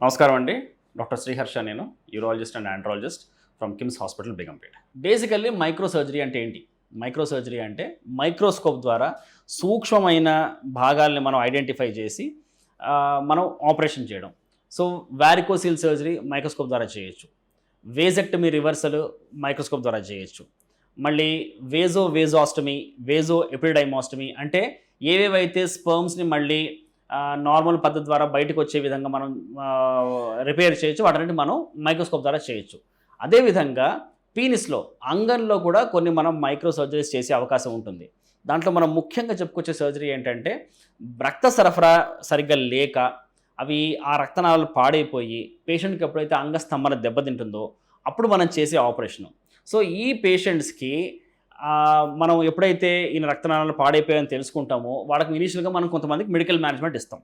నమస్కారం అండి. డాక్టర్ శ్రీహర్ష, నేను urologist and andrologist from KIMS hospital Begumpet. Basically micro surgery అంటే ఏంటి? మైక్రో సర్జరీ అంటే మైక్రోస్కోప్ ద్వారా సూక్ష్మమైన భాగాల్ని మనం ఐడెంటిఫై చేసి మనం ఆపరేషన్ చేయడం. సో వారికోసిల్ సర్జరీ మైక్రోస్కోప్ ద్వారా చేయొచ్చు. వేజెక్టమీ రివర్సల్ మైక్రోస్కోప్ ద్వారా చేయొచ్చు. మళ్ళీ వేజోఆస్టమీ, వేజో ఎపిడైమాస్టమీ అంటే ఏవేవైతే స్పర్మ్స్ని మళ్ళీ నార్మల్ పద్ధతి ద్వారా బయటకు వచ్చే విధంగా మనం రిపేర్ చేయొచ్చు, వాటన్నిటి మనం మైక్రోస్కోప్ ద్వారా చేయొచ్చు. అదేవిధంగా పీనిస్లో, అంగంలో కూడా కొన్ని మనం మైక్రో సర్జరీస్ చేసే అవకాశం ఉంటుంది. దాంట్లో మనం ముఖ్యంగా చెప్పుకొచ్చే సర్జరీ ఏంటంటే రక్త సరఫరా సరిగ్గా లేక ఆ రక్తనాళాలు పాడైపోయి పేషెంట్కి ఎప్పుడైతే అంగస్తంభన దెబ్బతింటుందో అప్పుడు మనం చేసే ఆపరేషను. సో ఈ పేషెంట్స్కి మనం ఎప్పుడైతే ఈయన రక్తనాళాలు పాడైపోయాయని తెలుసుకుంటామో వాళ్ళకి ఇనీషియల్గా మనం కొంతమందికి మెడికల్ మేనేజ్మెంట్ ఇస్తాం.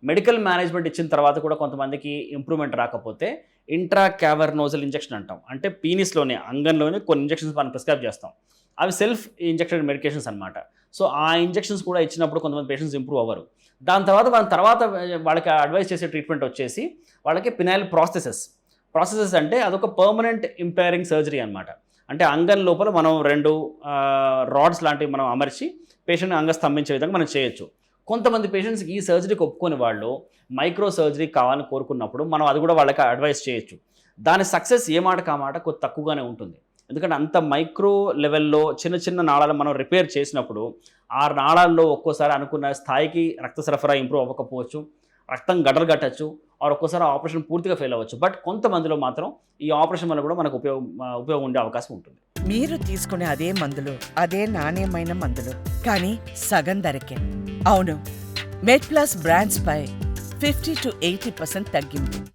మెడికల్ మేనేజ్మెంట్ ఇచ్చిన తర్వాత కూడా కొంతమందికి ఇంప్రూవ్మెంట్ రాకపోతే ఇంట్రా క్యావర్నోజల్ ఇంజెక్షన్ అంటాం. అంటే పీనిస్లోనే, అంగంలోనే కొన్ని ఇంజెక్షన్స్ మనం ప్రిస్క్రైబ్ చేస్తాం. అవి సెల్ఫ్ ఇంజెక్టెడ్ మెడికేషన్స్ అనమాట. సో ఆ ఇంజెక్షన్స్ కూడా ఇచ్చినప్పుడు కొంతమంది పేషెంట్స్ ఇంప్రూవ్ అవ్వరు. దాని తర్వాత వాళ్ళకి అడ్వైస్ చేసే ట్రీట్మెంట్ వచ్చేసి వాళ్ళకి పినైల్ ప్రాసెసెస్ అంటే అదొక పర్మనెంట్ ఇంపైరింగ్ సర్జరీ అనమాట. అంటే అంగం లోపల మనం 2 రాడ్స్ లాంటివి మనం అమర్చి పేషెంట్ అంగ స్తంభించే విధంగా మనం చేయొచ్చు. కొంతమంది పేషెంట్స్కి ఈ సర్జరీకి ఒప్పుకొని వాళ్ళు మైక్రో సర్జరీ కావాలని కోరుకున్నప్పుడు మనం అది కూడా వాళ్ళకి అడ్వైస్ చేయొచ్చు. దాని సక్సెస్ ఏ మాట కామాట కొద్ది తక్కువగానే ఉంటుంది. ఎందుకంటే అంత మైక్రో లెవెల్లో చిన్న చిన్న నాళాలు మనం రిపేర్ చేసినప్పుడు ఆ నాళాల్లో ఒక్కోసారి అనుకున్న స్థాయికి రక్త సరఫరా ఇంప్రూవ్ అవ్వకపోవచ్చు, రక్తం గడ్డలు కట్టచ్చు, ఒక్కోసారి ఆపరేషన్ పూర్తిగా ఫెయిల్ అవ్వచ్చు. బట్ కొంతమందిలో మాత్రం ఈ ఆపరేషన్ వల్ల కూడా మనకు ఉపయోగం ఉండే అవకాశం ఉంటుంది. మీరు తీసుకునే అదే మందులు, అదే నాణ్యమైన మందులు, కానీ సగం ధరకే. అవును, మెడ్ ప్లస్ బ్రాండ్స్ పై 50 to 80% తగ్గింపు.